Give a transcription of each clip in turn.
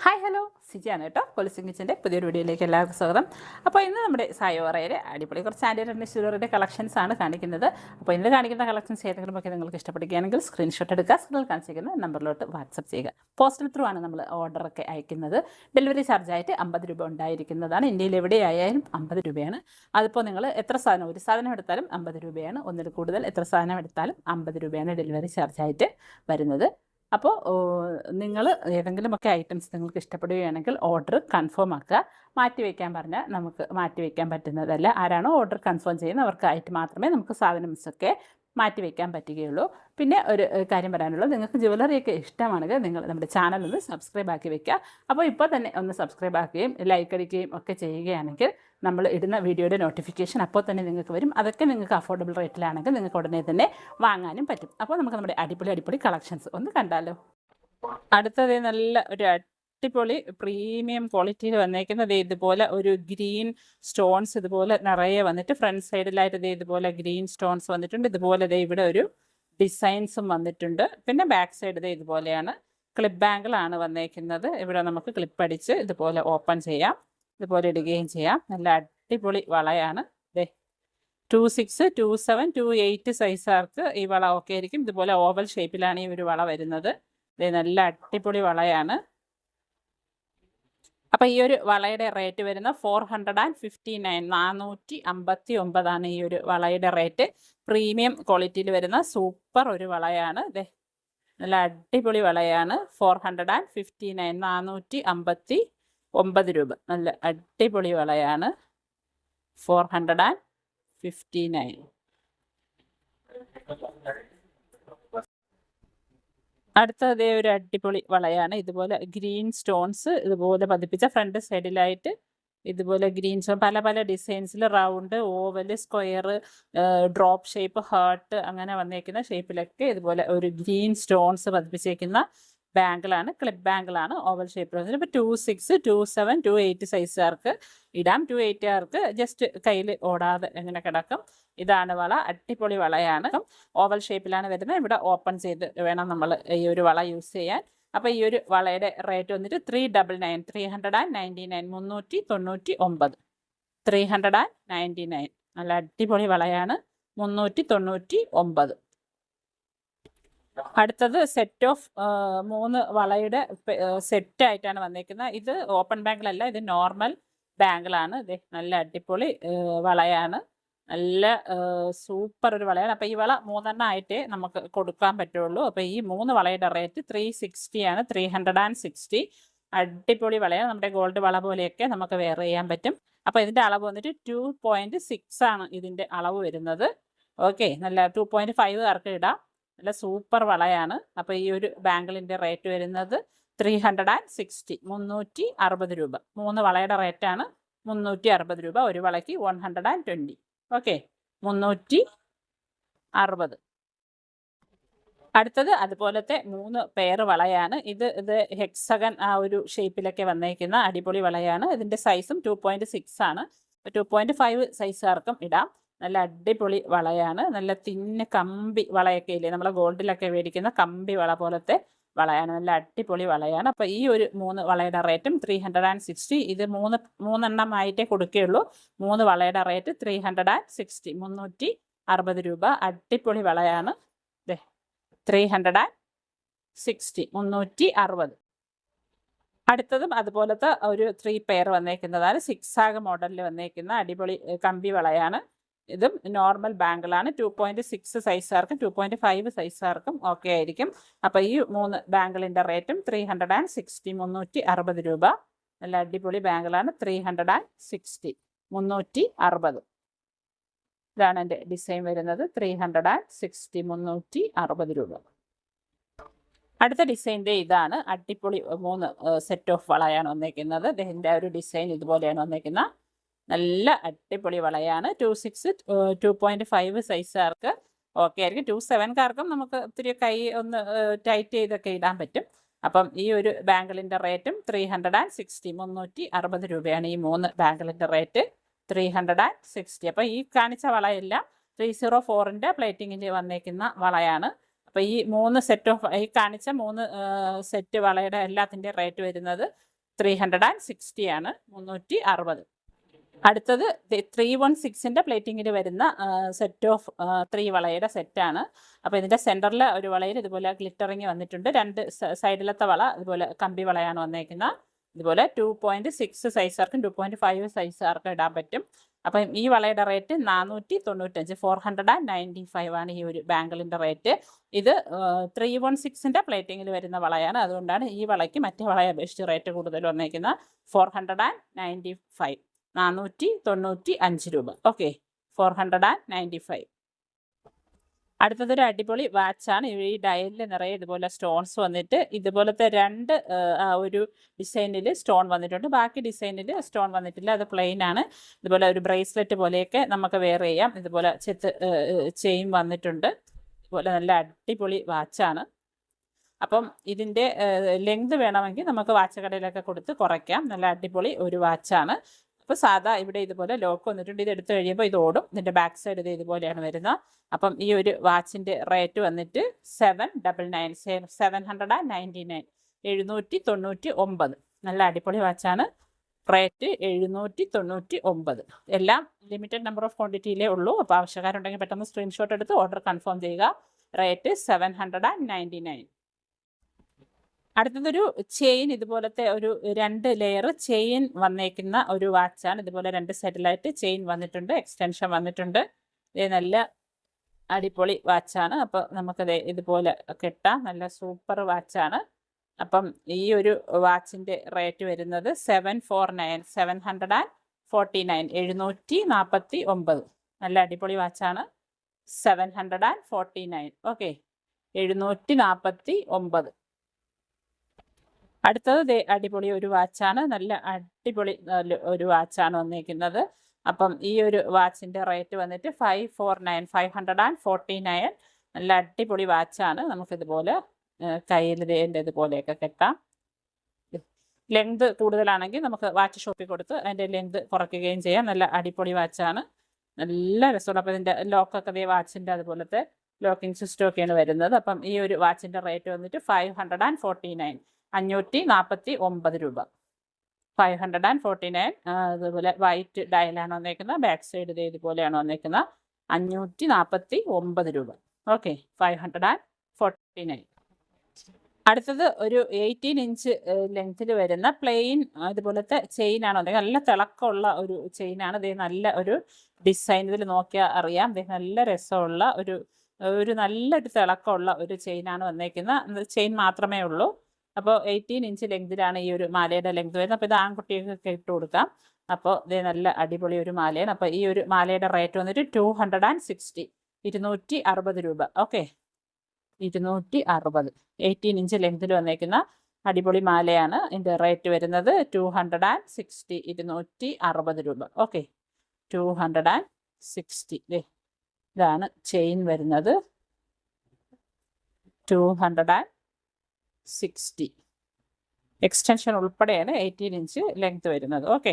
Hi hello സിജിയാണ് കേട്ടോ. Policing കിച്ചൻ്റെ പുതിയൊരു വീഡിയോയിലേക്ക് എല്ലാവർക്കും സ്വാഗതം. അപ്പോൾ ഇന്ന് നമ്മുടെ സായോറയിലെ അടിപൊളി കുറച്ച് ആൻറ്റി ജ്വല്ലറിയുടെ കളക്ഷൻസ് ആണ് കാണിക്കുന്നത്. അപ്പോൾ ഇന്ന് കാണിക്കുന്ന കളക്ഷൻസ് ഏതെങ്കിലും ഒക്കെ നിങ്ങൾക്ക് ഇഷ്ടപ്പെടുകയാണെങ്കിൽ സ്ക്രീൻഷോട്ട് എടുക്കുക, സ്ക്രീനിൽ കാണിച്ചിരിക്കുന്ന നമ്പറിലോട്ട് വാട്സപ്പ് ചെയ്യുക. പോസ്റ്റൽ ത്രൂ ആണ് നമ്മൾ ഓർഡറൊക്കെ അയക്കുന്നത്. ഡെലിവറി ചാർജായിട്ട് 50 രൂപ ഉണ്ടായിരിക്കുന്നതാണ്. ഇന്ത്യയിൽ എവിടെയായാലും 50 രൂപയാണ്. അതിപ്പോൾ നിങ്ങൾ എത്ര സാധനം, ഒരു സാധനം എടുത്താലും 50 രൂപയാണ്. ഒന്നിൽ കൂടുതൽ എത്ര സാധനം എടുത്താലും 50 രൂപയാണ് ഡെലിവറി ചാർജായിട്ട് വരുന്നത്. അപ്പോൾ നിങ്ങൾ ഏതെങ്കിലുമൊക്കെ ഐറ്റംസ് നിങ്ങൾക്ക് ഇഷ്ടപ്പെടുകയാണെങ്കിൽ ഓർഡർ കൺഫേം ആക്കുക. മാറ്റി വയ്ക്കാൻ പറഞ്ഞാൽ നമുക്ക് മാറ്റി വയ്ക്കാൻ പറ്റുന്നതല്ല. ആരാണോ ഓർഡർ കൺഫേം ചെയ്യുന്നത് അവർക്കായിട്ട് മാത്രമേ നമുക്ക് സാധനംസൊക്കെ മാറ്റി വയ്ക്കാൻ പറ്റുകയുള്ളൂ. പിന്നെ ഒരു കാര്യം പറയാനുള്ളത്, നിങ്ങൾക്ക് ജ്വല്ലറിയൊക്കെ ഇഷ്ടമാണെങ്കിൽ നിങ്ങൾ നമ്മുടെ ചാനൽ ഒന്ന് സബ്സ്ക്രൈബ് ആക്കി വെക്കുക. അപ്പോൾ ഇപ്പോൾ തന്നെ ഒന്ന് സബ്സ്ക്രൈബ് ആക്കുകയും ലൈക്ക് അടിക്കുകയും ഒക്കെ ചെയ്യുകയാണെങ്കിൽ നമ്മൾ ഇടുന്ന വീഡിയോയുടെ നോട്ടിഫിക്കേഷൻ അപ്പോൾ തന്നെ നിങ്ങൾക്ക് വരും. അതൊക്കെ നിങ്ങൾക്ക് അഫോർഡബിൾ റേറ്റിലാണെങ്കിൽ നിങ്ങൾക്ക് ഉടനെ തന്നെ വാങ്ങാനും പറ്റും. അപ്പോൾ നമുക്ക് നമ്മുടെ അടിപൊളി കളക്ഷൻസ് ഒന്ന് കണ്ടാലോ. അടുത്തത് നല്ല ഒരു അടിപൊളി പ്രീമിയം ക്വാളിറ്റിയിൽ വന്നേക്കുന്നത് ഇതുപോലെ ഒരു ഗ്രീൻ സ്റ്റോൺസ് ഇതുപോലെ നിറയെ വന്നിട്ട് ഫ്രണ്ട് സൈഡിലായിട്ട് ഇതുപോലെ ഗ്രീൻ സ്റ്റോൺസ് വന്നിട്ടുണ്ട്. ഇതുപോലെ ഇവിടെ ഒരു ഡിസൈൻസും വന്നിട്ടുണ്ട്. പിന്നെ ബാക്ക് സൈഡ് ഇതുപോലെയാണ്. ക്ലിപ്പ് ബാങ്കിളാണ് വന്നേക്കുന്നത്. ഇവിടെ നമുക്ക് ക്ലിപ്പ് അടിച്ച് ഇതുപോലെ ഓപ്പൺ ചെയ്യാം, ഇതുപോലെ ഇടുകയും ചെയ്യാം. നല്ല അടിപൊളി വളയാണ്. 26, 27, 28 സൈസുകാർക്ക് ഈ വള ഓക്കെ ആയിരിക്കും. ഇതുപോലെ ഓവൽ ഷേപ്പിലാണ് ഈ ഒരു വള വരുന്നത്. നല്ല അടിപൊളി വളയാണ്. അപ്പോൾ ഈ ഒരു വളയുടെ റേറ്റ് വരുന്ന 459, 459 ഈ ഒരു വളയുടെ റേറ്റ്. പ്രീമിയം ക്വാളിറ്റിയിൽ വരുന്ന സൂപ്പർ ഒരു വളയാണ്. നല്ല അടിപൊളി വളയാണ്. 459, 459 രൂപ. നല്ല അടിപൊളി വളയാണ്. 459. അടുത്തത് ഒരു അടിപൊളി വളയാണ്. ഇതുപോലെ ഗ്രീൻ സ്റ്റോൺസ് ഇതുപോലെ പതിപ്പിച്ച ഫ്രണ്ട് സൈഡിലായിട്ട് ഇതുപോലെ ഗ്രീൻ സ്റ്റോൺ പല പല ഡിസൈൻസിൽ round, oval, square, drop shape, heart അങ്ങനെ വന്നേക്കുന്ന ഷേപ്പിലൊക്കെ ഇതുപോലെ ഒരു ഗ്രീൻ സ്റ്റോൺസ് പതിപ്പിച്ചേക്കുന്ന ബാങ്കിളാണ്. ക്ലിപ്പ് ബാങ്കിളാണ് ഓവൽ ഷേപ്പിൽ വന്നിട്ട്. ഇപ്പോൾ 26, 27, 28 സൈസുകാർക്ക് ഇടാം. 280കാർക്ക് ജസ്റ്റ് കയ്യിൽ ഓടാതെ എങ്ങനെ കിടക്കും. ഇതാണ് വള. അടിപൊളി വളയാണ്. ഓവൽ ഷേപ്പിലാണ് വരുന്നത്. ഇവിടെ ഓപ്പൺ ചെയ്ത് വേണം നമ്മൾ ഈ ഒരു വള യൂസ് ചെയ്യാൻ. അപ്പോൾ ഈ ഒരു വളയുടെ റേറ്റ് വന്നിട്ട് 399, 399. 399. നല്ല അടിപൊളി വളയാണ്. 399. അടുത്തത് സെറ്റ് ഓഫ് 3 വളയുടെ സെറ്റായിട്ടാണ് വന്നേക്കുന്നത്. ഇത് ഓപ്പൺ ബാങ്കിളല്ല, ഇത് നോർമൽ ബാങ്കിളാണ്. നല്ല അടിപൊളി വളയാണ്. നല്ല സൂപ്പർ ഒരു വളയാണ്. അപ്പോൾ ഈ വള 3 ആയിട്ടേ നമുക്ക് കൊടുക്കാൻ പറ്റുള്ളൂ. അപ്പോൾ ഈ 3 വളയുടെ റേറ്റ് 360 ആണ്. 360. അടിപൊളി വളയാണ്. നമ്മുടെ ഗോൾഡ് വള പോലെയൊക്കെ നമുക്ക് വെയർ ചെയ്യാൻ പറ്റും. അപ്പോൾ ഇതിൻ്റെ അളവ് വന്നിട്ട് 2.6 ആണ് ഇതിൻ്റെ അളവ് വരുന്നത്. ഓക്കെ, നല്ല 2.5കാർക്ക് ഇടാം. നല്ല സൂപ്പർ വളയാണ്. അപ്പോൾ ഈ ഒരു ബാങ്കിളിൻ്റെ റേറ്റ് വരുന്നത് 360, 360 രൂപ. 3 വളയുടെ റേറ്റാണ് 360 രൂപ. ഒരു വളയ്ക്ക് 120. ഓക്കെ, 360. അടുത്തത് അതുപോലത്തെ 3 പെയർ വളയാണ്. ഇത് ഹെക്സഗൺ ആ ഒരു ഷേപ്പിലൊക്കെ വന്നേക്കുന്ന അടിപൊളി വളയാണ്. ഇതിൻ്റെ സൈസും 2.6 ആണ്. 2.5 സൈസുകാർക്കും ഇടാം. നല്ല അടിപൊളി വളയാണ്. നല്ല തിന്ന് കമ്പി വളയൊക്കെ ഇല്ലേ, നമ്മളെ ഗോൾഡിലൊക്കെ മേടിക്കുന്ന കമ്പി വള പോലത്തെ വളയാണ്. നല്ല അടിപൊളി വളയാണ്. അപ്പോൾ ഈ ഒരു 3 വളയുടെ റേറ്റും 360. ഇത് 3 ആയിട്ടേ കൊടുക്കുകയുള്ളൂ. 3 വളയുടെ റേറ്റ് 360, 360 രൂപ. അടിപൊളി വളയാണ്. 360, 360. അടുത്തതും അതുപോലത്തെ ഒരു 3 പെയർ വന്നേക്കുന്നതാണ്. 6 മോഡലിൽ വന്നേക്കുന്ന അടിപൊളി കമ്പി വളയാണ്. ഇതും നോർമൽ ബാങ്കിളാണ്. 2.6 സൈസുകാർക്കും 2.5 സൈസുകാർക്കും ഓക്കെ ആയിരിക്കും. അപ്പോൾ ഈ 3 ബാങ്കിളിൻ്റെ റേറ്റും 360, 360 രൂപ. നല്ല അടിപൊളി ബാങ്കിളാണ്. 360, 360. ഇതാണ് എൻ്റെ ഡിസൈൻ വരുന്നത്. 360, 360 രൂപ. അടുത്ത ഡിസൈൻ്റെ ഇതാണ്. അടിപൊളി 3 സെറ്റ് ഓഫ് വളയാണ് വന്നേക്കുന്നത്. ഇതിൻ്റെ ഒരു ഡിസൈൻ ഇതുപോലെയാണ് വന്നേക്കുന്നത്. നല്ല അടിപൊളി വളയാണ്. 26, 2.5 സൈസുകാർക്ക് ഓക്കെ ആയിരിക്കും. 27കാർക്കും നമുക്ക് ഒത്തിരി കൈ ഒന്ന് ടൈറ്റ് ചെയ്തൊക്കെ ഇടാൻ പറ്റും. അപ്പം ഈ ഒരു ബാങ്കിളിൻ്റെ റേറ്റും 360, 360 രൂപയാണ്. ഈ 3 ബാങ്കിളിൻ്റെ റേറ്റ് 360. അപ്പോൾ ഈ കാണിച്ച വളയെല്ലാം 304ൻ്റെ പ്ലേറ്റിങ്ങിൽ വന്നേക്കുന്ന വളയാണ്. അപ്പോൾ ഈ 3 സെറ്റ് ഓഫ് ഈ കാണിച്ച 3 സെറ്റ് വളയുടെ എല്ലാത്തിൻ്റെ റേറ്റ് വരുന്നത് 360 ആണ്, 360. അടുത്തത് 316ൻ്റെ പ്ലേറ്റിങ്ങിൽ വരുന്ന സെറ്റ് ഓഫ് 3 വളയുടെ സെറ്റാണ്. അപ്പോൾ ഇതിൻ്റെ സെൻറ്ററിൽ ഒരു വളയിൽ ഇതുപോലെ ഗ്ലിറ്ററിങ് വന്നിട്ടുണ്ട്. 2 സൈഡിലത്തെ വള ഇതുപോലെ കമ്പി വളയാണ് വന്നേക്കുന്നത്. ഇതുപോലെ 2.6 സൈസുകാർക്കും 2.5 സൈസുകാർക്കും ഇടാൻ പറ്റും. അപ്പം ഈ വളയുടെ റേറ്റ് 495, 495 ആണ് ഈ ഒരു ബാംഗിളിൻ്റെ റേറ്റ്. ഇത് 316ൻ്റെ പ്ലേറ്റിങ്ങിൽ വരുന്ന വളയാണ്. അതുകൊണ്ടാണ് ഈ വളയ്ക്ക് മറ്റേ വളയെ അപേക്ഷിച്ച് റേറ്റ് കൂടുതൽ വന്നേക്കുന്നത്. 495, 495 രൂപ. ഓക്കെ, 495. അടുത്തതൊരു അടിപൊളി വാച്ചാണ്. ഈ ഡയലിൽ നിറയെ ഇതുപോലെ സ്റ്റോൺസ് വന്നിട്ട് ഇതുപോലത്തെ 2 ഒരു ഡിസൈനിൽ സ്റ്റോൺ വന്നിട്ടുണ്ട്. ബാക്കി ഡിസൈനിൽ സ്റ്റോൺ വന്നിട്ടില്ല, അത് പ്ലെയിൻ ആണ്. ഇതുപോലെ ഒരു ബ്രേസ്ലെറ്റ് പോലെയൊക്കെ നമുക്ക് വെയർ ചെയ്യാം. ഇതുപോലെ ചെയിൻ വന്നിട്ടുണ്ട്. ഇതുപോലെ നല്ല അടിപൊളി വാച്ചാണ്. അപ്പം ഇതിൻ്റെ ലെങ്ത് വേണമെങ്കിൽ നമുക്ക് വാച്ച് കടയിലൊക്കെ കൊടുത്ത് കുറയ്ക്കാം. നല്ല അടിപൊളി ഒരു വാച്ചാണ്. അപ്പോൾ സാധാ ഇവിടെ ഇതുപോലെ ലോക്ക് വന്നിട്ടുണ്ട്. ഇത് എടുത്തു കഴിയുമ്പോൾ ഇത് ഓടും. ഇതിൻ്റെ ബാക്ക് സൈഡ് ഇത് ഇതുപോലെയാണ് വരുന്നത്. അപ്പം ഈ ഒരു വാച്ചിൻ്റെ റേറ്റ് വന്നിട്ട് 799, 799, 799. നല്ല അടിപൊളി വാച്ചാണ്. റേറ്റ് 799. എല്ലാം ലിമിറ്റഡ് നമ്പർ ഓഫ് ക്വാണ്ടിറ്റിയിലേ ഉള്ളൂ. അപ്പോൾ ആവശ്യക്കാരുണ്ടെങ്കിൽ പെട്ടെന്ന് സ്ക്രീൻഷോട്ട് എടുത്ത് ഓർഡർ കൺഫേം ചെയ്യുക. റേറ്റ് 799. അടുത്തതൊരു ചെയിൻ, ഇതുപോലത്തെ ഒരു 2 ലെയർ ചെയിൻ വന്നേക്കുന്ന ഒരു വാച്ചാണ്. ഇതുപോലെ 2 സൈഡിലായിട്ട് ചെയിൻ വന്നിട്ടുണ്ട്, എക്സ്റ്റൻഷൻ വന്നിട്ടുണ്ട്. ഇത് നല്ല അടിപൊളി വാച്ചാണ്. അപ്പോൾ നമുക്കത് ഇതുപോലെ കെട്ടാം. നല്ല സൂപ്പർ വാച്ചാണ്. അപ്പം ഈ ഒരു വാച്ചിൻ്റെ റേറ്റ് വരുന്നത് 749, 749, 749. നല്ല അടിപൊളി വാച്ചാണ്. 749. ഓക്കെ, 749. അടുത്തത് അടിപൊളി ഒരു വാച്ചാണ്. നല്ല അടിപൊളി ഒരു വാച്ചാണ് വന്നിരിക്കുന്നത്. അപ്പം ഈ ഒരു വാച്ചിൻ്റെ റേറ്റ് വന്നിട്ട് 549, 549. നല്ല അടിപൊളി വാച്ചാണ്. നമുക്കിതുപോലെ കയ്യിൽ ഇതുപോലെയൊക്കെ കെട്ടാം. ലെങ്ത് കൂടുതലാണെങ്കിൽ നമുക്ക് വാച്ച് ഷോപ്പിൽ കൊടുത്ത് അതിൻ്റെ ലെങ്ത് കുറയ്ക്കുകയും ചെയ്യാം. നല്ല അടിപൊളി വാച്ചാണ്. നല്ല രസമുള്ള. അപ്പോൾ ഇതിൻ്റെ ലോക്കൊക്കെ വാച്ചിൻ്റെ അതുപോലത്തെ ലോക്കിംഗ് സിസ്റ്റം ഒക്കെയാണ് വരുന്നത്. അപ്പം ഈ ഒരു വാച്ചിൻ്റെ റേറ്റ് വന്നിട്ട് 549, 549 രൂപ. 549. അതുപോലെ വൈറ്റ് ഡയലാണ് വന്നേക്കുന്നത്. ബാക്ക് സൈഡ് ഇതുപോലെയാണ് വന്നേക്കുന്നത്. 549 രൂപ. ഓക്കെ, 549. അടുത്തത് ഒരു 18 ഇഞ്ച് ലെങ്ത്തിൽ വരുന്ന പ്ലെയിൻ ഇതുപോലത്തെ ചെയിനാണ് വന്നേക്കുന്നത്. നല്ല തിളക്കമുള്ള ഒരു ചെയിനാണ്. ഇത് നല്ല ഒരു ഡിസൈൻ, ഇതിൽ നോക്കിയാൽ അറിയാം. ഇത് നല്ല രസമുള്ള ഒരു നല്ലൊരു തിളക്കമുള്ള ഒരു ചെയിനാണ് വന്നേക്കുന്നത്. ചെയിൻ മാത്രമേ ഉള്ളൂ. അപ്പോൾ 18 ഇഞ്ച് ലെങ്തിലാണ് ഈ ഒരു മാലയുടെ ലെങ്ത് വരുന്നത്. അപ്പോൾ ഇത് ആൺകുട്ടികൾക്കൊക്കെ ഇട്ട് കൊടുക്കാം. അപ്പോൾ ഇത് നല്ല അടിപൊളി ഒരു മാലയാണ്. അപ്പോൾ ഈ ഒരു മാലയുടെ റേറ്റ് വന്നിട്ട് 260, 260 രൂപ. ഓക്കെ, 260. 18 ഇഞ്ച് ലെങ്തിൽ വന്നേക്കുന്ന അടിപൊളി മാലയാണ്. ഇതിൻ്റെ റേറ്റ് വരുന്നത് 260, 260 രൂപ. ഓക്കെ, 260. ഇതാണ് ചെയിൻ വരുന്നത്. 260. എക്സ്റ്റൻഷൻ ഉൾപ്പെടെയാണ് 18 ഇഞ്ച് ലെങ്ത് വരുന്നത്. ഓക്കെ,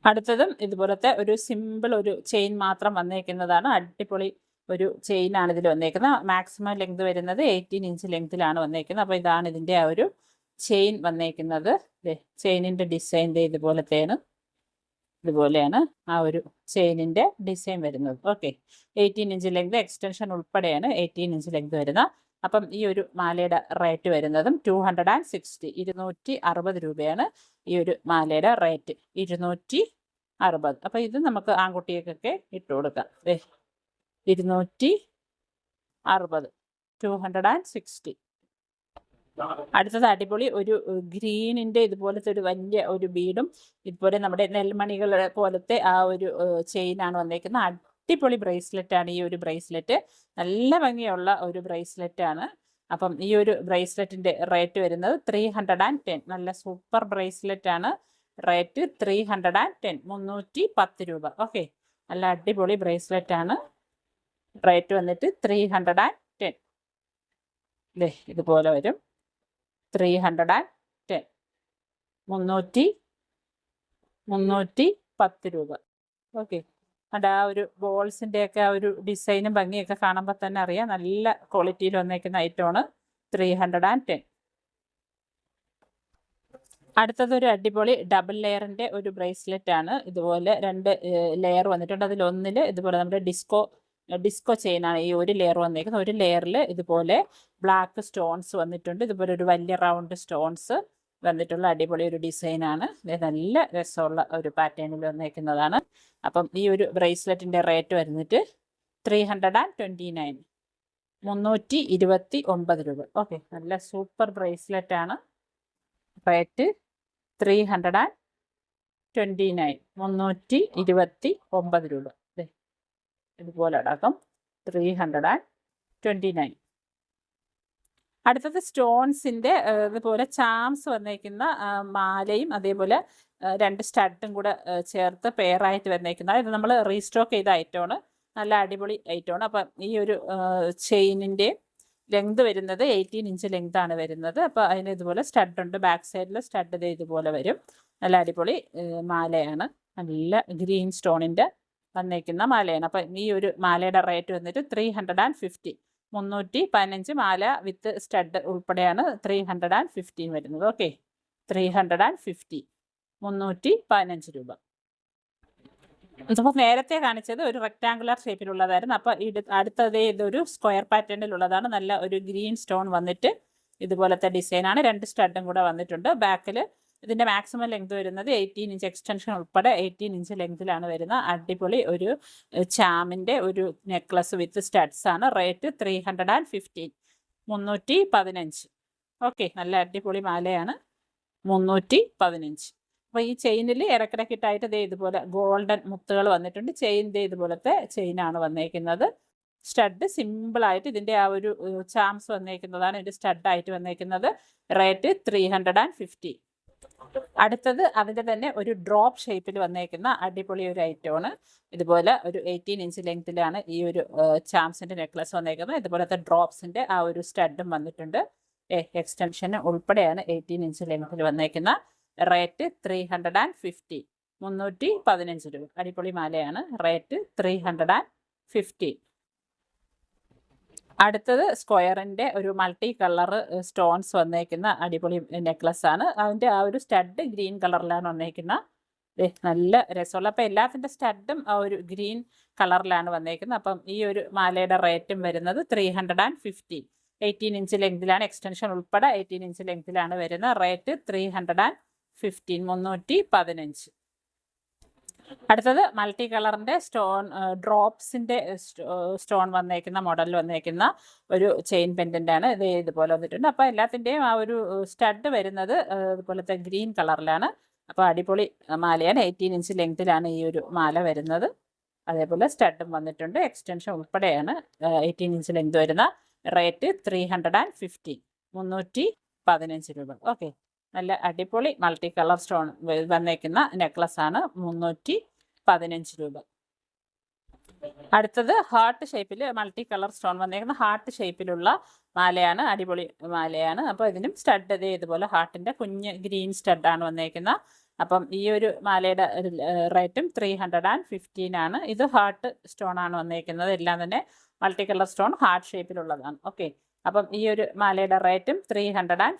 അടുത്തതും ഇതുപോലത്തെ ഒരു സിമ്പിൾ ഒരു ചെയിൻ മാത്രം വന്നേക്കുന്നതാണ്. അടിപൊളി ഒരു ചെയിനാണ് ഇതിൽ വന്നേക്കുന്നത്. മാക്സിമം ലെങ്ത് വരുന്നത് 18 ഇഞ്ച് ലെങ്തിലാണ് വന്നേക്കുന്നത്. അപ്പോൾ ഇതാണ് ഇതിൻ്റെ ആ ഒരു ചെയിൻ വന്നേക്കുന്നത്. ചെയിനിൻ്റെ ഡിസൈൻ ഇതുപോലെയാണ് ആ ഒരു ചെയിനിൻ്റെ ഡിസൈൻ വരുന്നത്. ഓക്കെ, 18 ഇഞ്ച് ലെങ്ത് എക്സ്റ്റൻഷൻ ഉൾപ്പെടെയാണ് 18 ഇഞ്ച് ലെങ്ത് വരുന്നത്. അപ്പം ഈ ഒരു മാലയുടെ റേറ്റ് വരുന്നതും 260, 260 രൂപയാണ് ഈ ഒരു മാലയുടെ റേറ്റ്. 260. അപ്പോൾ ഇത് നമുക്ക് ആൺകുട്ടികൾക്കൊക്കെ ഇട്ട് കൊടുക്കാം. 260, 260. അടുത്തത് അടിപൊളി ഒരു ഗ്രീനിൻ്റെ ഇതുപോലത്തെ ഒരു വലിയ ഒരു ബീഡും ഇതുപോലെ നമ്മുടെ നെൽമണികൾ പോലത്തെ ആ ഒരു ചെയിനാണ് വന്നേക്കുന്നത്. അടിപൊളി ബ്രേസ്ലെറ്റാണ് ഈ ഒരു ബ്രേസ്ലെറ്റ്. നല്ല ഭംഗിയുള്ള ഒരു ബ്രേസ്ലെറ്റാണ്. അപ്പം ഈ ഒരു ബ്രേസ്ലെറ്റിൻ്റെ റേറ്റ് വരുന്നത് 310. നല്ല സൂപ്പർ ബ്രേസ്ലെറ്റാണ്. റേറ്റ് 310, 310 രൂപ. ഓക്കെ, നല്ല അടിപൊളി ബ്രേസ്ലെറ്റാണ്. റേറ്റ് വന്നിട്ട് 310. ഇതുപോലെ വരും. 310, 310 രൂപ. ഓക്കെ, അത് ആ ഒരു ബോൾസിൻ്റെയൊക്കെ ആ ഒരു ഡിസൈനും ഭംഗിയൊക്കെ കാണുമ്പോൾ തന്നെ അറിയാം നല്ല ക്വാളിറ്റിയിൽ വന്നേക്കുന്ന ഐറ്റമാണ്. 310. അടുത്തതൊരു അടിപൊളി ഡബിൾ ലെയറിൻ്റെ ഒരു ബ്രേസ്ലെറ്റ് ആണ്. ഇതുപോലെ 2 ലെയർ വന്നിട്ടുണ്ട്. അതിലൊന്നിൽ ഇതുപോലെ നമ്മുടെ ഡിസ്കോ ചെയിനാണ് ഈ ഒരു ലെയർ വന്നേക്കുന്നത്. ഒരു ലെയറിൽ ഇതുപോലെ ബ്ലാക്ക് സ്റ്റോൺസ് വന്നിട്ടുണ്ട്. ഇതുപോലെ ഒരു വലിയ റൗണ്ട് സ്റ്റോൺസ് വന്നിട്ടുള്ള അടിപൊളി ഒരു ഡിസൈനാണ്. ഇത് നല്ല രസമുള്ള ഒരു പാറ്റേണിൽ വന്നേക്കുന്നതാണ്. അപ്പം ഈ ഒരു ബ്രേസ്ലെറ്റിൻ്റെ റേറ്റ് വരുന്നിട്ട് 329, 329 രൂപ. ഓക്കെ, നല്ല സൂപ്പർ ബ്രേസ്ലെറ്റ് ആണ്. റേറ്റ് 329, 329 രൂപ. ഇതുപോലെ അടക്കം 329. അടുത്തത് സ്റ്റോൺസിൻ്റെ ഇതുപോലെ ചാംസ് വന്നേക്കുന്ന മാലയും അതേപോലെ 2 സ്റ്റഡും കൂടെ ചേർത്ത് പെയറായിട്ട് വന്നേക്കുന്ന ഇത് നമ്മൾ റീസ്റ്റോക്ക് ചെയ്ത ഐറ്റമാണ്. നല്ല അടിപൊളി ഐറ്റമാണ്. അപ്പം ഈ ഒരു ചെയിനിൻ്റെ ലെങ്ത് വരുന്നത് 18 ഇഞ്ച് ലെങ്ത് ആണ് വരുന്നത്. അപ്പോൾ അതിന് ഇതുപോലെ സ്റ്റഡ് ഉണ്ട്. ബാക്ക് സൈഡിൽ സ്റ്റഡ് ഇതുപോലെ വരും. നല്ല അടിപൊളി മാലയാണ്. നല്ല ഗ്രീൻ സ്റ്റോണിൻ്റെ വന്നേക്കുന്ന മാലയാണ്. അപ്പം ഈ ഒരു മാലയുടെ റേറ്റ് വന്നിട്ട് 350, 315 മാല വിത്ത് സ്റ്റഡ് ഉൾപ്പെടെയാണ് 315 വരുന്നത്. ഓക്കെ, 350, 315 രൂപ. അപ്പോൾ നേരത്തെ കാണിച്ചത് ഒരു റെക്റ്റാങ്കുലർ ഷേപ്പിലുള്ളതായിരുന്നു. അപ്പോൾ അടുത്തത് ഇതൊരു സ്ക്വയർ പാറ്റേണിലുള്ളതാണ്. നല്ല ഒരു ഗ്രീൻ സ്റ്റോൺ വന്നിട്ട് ഇതുപോലത്തെ ഡിസൈനാണ്. 2 സ്റ്റഡും കൂടെ വന്നിട്ടുണ്ട്. ബാക്കിൽ ഇതിൻ്റെ മാക്സിമം ലെങ്ത് വരുന്നത് 18 ഇഞ്ച് എക്സ്റ്റൻഷൻ ഉൾപ്പെടെ 18 ഇഞ്ച് ലെങ്തിലാണ് വരുന്നത്. അടിപൊളി ഒരു ചാമിൻ്റെ ഒരു നെക്ലസ് വിത്ത് സ്റ്റഡ്സ് ആണ്. റേറ്റ് 315, 315. ഓക്കെ, നല്ല അടിപൊളി മാലയാണ്. 315. അപ്പോൾ ഈ ചെയിനിൽ ഇടയ്ക്കിടയ്ക്കിട്ടായിട്ട് ഇതുപോലെ ഗോൾഡൻ മുത്തുകൾ വന്നിട്ടുണ്ട്. ചെയിൻ ഇതുപോലത്തെ ചെയിനാണ് വന്നേക്കുന്നത്. സ്റ്റഡ് സിമ്പിളായിട്ട് ഇതിൻ്റെ ആ ഒരു ചാംസ് വന്നേക്കുന്നതാണ് ഇതിൻ്റെ സ്റ്റഡായിട്ട് വന്നേക്കുന്നത്. റേറ്റ് 350. അടുത്തത് അതിൻ്റെ തന്നെ ഒരു ഡ്രോപ്പ് ഷേപ്പിൽ വന്നേക്കുന്ന അടിപൊളി ഒരു ഐറ്റമാണ്. ഇതുപോലെ ഒരു 18 ഇഞ്ച് ലെങ്തിലാണ് ഈ ഒരു ചാംസിൻ്റെ നെക്ലസ് വന്നേക്കുന്നത്. ഇതുപോലത്തെ ഡ്രോപ്സിൻ്റെ ആ ഒരു സ്റ്റഡും വന്നിട്ടുണ്ട്. എക്സ്റ്റൻഷൻ ഉൾപ്പെടെയാണ് 18 ഇഞ്ച് ലെങ്തിൽ വന്നേക്കുന്ന. റേറ്റ് 350, 315 രൂപ. അടിപൊളി മാലയാണ്. റേറ്റ് 350. അടുത്തത് സ്ക്വയറിൻ്റെ ഒരു മൾട്ടി കളർ സ്റ്റോൺസ് വന്നേക്കുന്ന അടിപൊളി നെക്ലസ് ആണ്. അതിൻ്റെ ആ ഒരു സ്റ്റഡ് ഗ്രീൻ കളറിലാണ് വന്നേക്കുന്ന. നല്ല രസമുള്ള. അപ്പോൾ എല്ലാത്തിൻ്റെ സ്റ്റഡും ആ ഒരു ഗ്രീൻ കളറിലാണ് വന്നേക്കുന്നത്. അപ്പം ഈ ഒരു മാലയുടെ റേറ്റും വരുന്നത് 350, 18 ഇഞ്ച് ലെങ്തിലാണ്. എക്സ്റ്റൻഷൻ ഉൾപ്പെടെ 18 ഇഞ്ച് ലെങ്തിലാണ് വരുന്നത്. റേറ്റ് 315, 315. അടുത്തത് മൾട്ടി കളറിൻ്റെ ഡ്രോപ്സിൻ്റെ സ്റ്റോൺ വന്നേക്കുന്ന മോഡലിൽ വന്നേക്കുന്ന ഒരു ചെയിൻ പെൻഡൻ്റാണ്. ഇതുപോലെ വന്നിട്ടുണ്ട്. അപ്പോൾ എല്ലാത്തിൻ്റെയും ആ ഒരു സ്റ്റഡ് വരുന്നത് ഇതുപോലത്തെ ഗ്രീൻ കളറിലാണ്. അപ്പോൾ അടിപൊളി മാലയാണ്. 18 ഇഞ്ച് ലെങ്തിലാണ് ഈ ഒരു മാല വരുന്നത്. അതേപോലെ സ്റ്റഡും വന്നിട്ടുണ്ട്. എക്സ്റ്റൻഷൻ ഉൾപ്പെടെയാണ് 18 ഇഞ്ച് ലെങ്ത് വരുന്ന. റേറ്റ് 350, 315 രൂപ. ഓക്കെ, നല്ല അടിപൊളി മൾട്ടി കളർ സ്റ്റോൺ വന്നേക്കുന്ന നെക്ലസ് ആണ്. 315 രൂപ. അടുത്തത് ഹാർട്ട് ഷേപ്പിൽ മൾട്ടി കളർ സ്റ്റോൺ വന്നേക്കുന്ന ഹാർട്ട് ഷേപ്പിലുള്ള മാലയാണ്. അടിപൊളി മാലയാണ്. അപ്പോൾ ഇതിനും സ്റ്റഡ് ഇതുപോലെ ഹാർട്ടിൻ്റെ കുഞ്ഞ് ഗ്രീൻ സ്റ്റഡാണ് വന്നേക്കുന്നത്. അപ്പം ഈ ഒരു മാലയുടെ റേറ്റും 315 ആണ്. ഇത് ഹാർട്ട് സ്റ്റോൺ ആണ് വന്നേക്കുന്നത്. എല്ലാം തന്നെ മൾട്ടി കളർ സ്റ്റോൺ ഹാർട്ട് ഷേപ്പിലുള്ളതാണ്. ഓക്കെ, അപ്പം ഈ ഒരു മാലയുടെ റേറ്റും 315,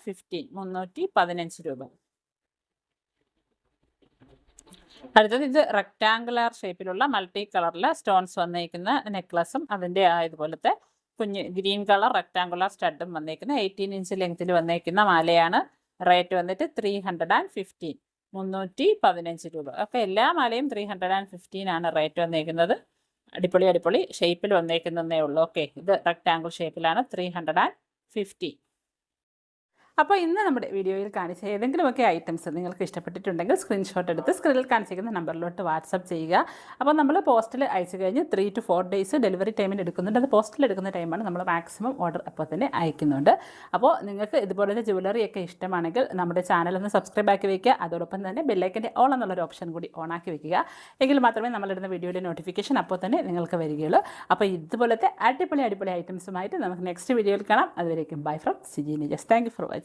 315 രൂപ. അടുത്തത് ഇത് റെക്റ്റാങ്കുലർ ഷേപ്പിലുള്ള മൾട്ടി കളറിലെ സ്റ്റോൺസ് വന്നേക്കുന്ന നെക്ലസും അതിൻ്റെ ഇതുപോലത്തെ കുഞ്ഞ് ഗ്രീൻ കളർ റെക്റ്റാങ്കുലർ സ്റ്റഡും വന്നേക്കുന്ന 18 ഇഞ്ച് ലെങ്തിൽ വന്നേക്കുന്ന മാലയാണ്. റേറ്റ് വന്നിട്ട് 315, 315 രൂപ. അപ്പോൾ എല്ലാ മാലയും 315 ആണ് റേറ്റ് വന്നേക്കുന്നത്. അടിപൊളി ഷേപ്പിൽ വന്നേക്കുന്നതേ ഉള്ളൂ. ഓക്കെ, ഇത് റെക്റ്റാങ്കിൾ ഷേപ്പിലാണ്. 350. അപ്പോൾ ഇന്ന് നമ്മുടെ വീഡിയോയിൽ കാണിച്ച ഏതെങ്കിലുമൊക്കെ ഐറ്റംസ് നിങ്ങൾക്ക് ഇഷ്ടപ്പെട്ടിട്ടുണ്ടെങ്കിൽ സ്ക്രീൻഷോട്ട് എടുത്ത് സ്ക്രീനിൽ കാണിച്ചിരിക്കുന്ന നമ്പറിലോട്ട് വാട്സപ്പ് ചെയ്യുക. അപ്പോൾ നമ്മൾ പോസ്റ്റിൽ അയച്ചു കഴിഞ്ഞ് 3 to 4 ഡേയ്സ് ഡെലിവറി ടൈമിന് എടുക്കുന്നുണ്ട്. അത് പോസ്റ്റിൽ എടുക്കുന്ന ടൈമാണ് നമ്മൾ മാക്സിമം ഓർഡർ അപ്പോൾ തന്നെ അയക്കുന്നുണ്ട്. അപ്പോൾ നിങ്ങൾക്ക് ഇതുപോലത്തെ ജ്വല്ലറിയൊക്കെ ഇഷ്ടമാണെങ്കിൽ നമ്മുടെ ചാനലൊന്ന് സബ്സ്ക്രൈബ് ആക്കി വയ്ക്കുക. അതോടൊപ്പം തന്നെ ബെല്ലൈക്കൻ്റെ ഓൾ എന്നുള്ളൊരു ഓപ്ഷൻ കൂടി ഓൺ ആക്കി വയ്ക്കുക. എങ്കിൽ മാത്രമേ നമ്മളിടുന്ന വീഡിയോയുടെ നോട്ടിഫിക്കേഷൻ അപ്പോൾ തന്നെ നിങ്ങൾക്ക് വരികയുള്ളൂ. അപ്പോൾ ഇതുപോലത്തെ അടിപൊളി ഐറ്റംസുമായിട്ട് നമുക്ക് നെക്സ്റ്റ് വീഡിയോയിൽ കാണാം. അതുവരേക്കും bye from Siji Nijas. Thank you for watching.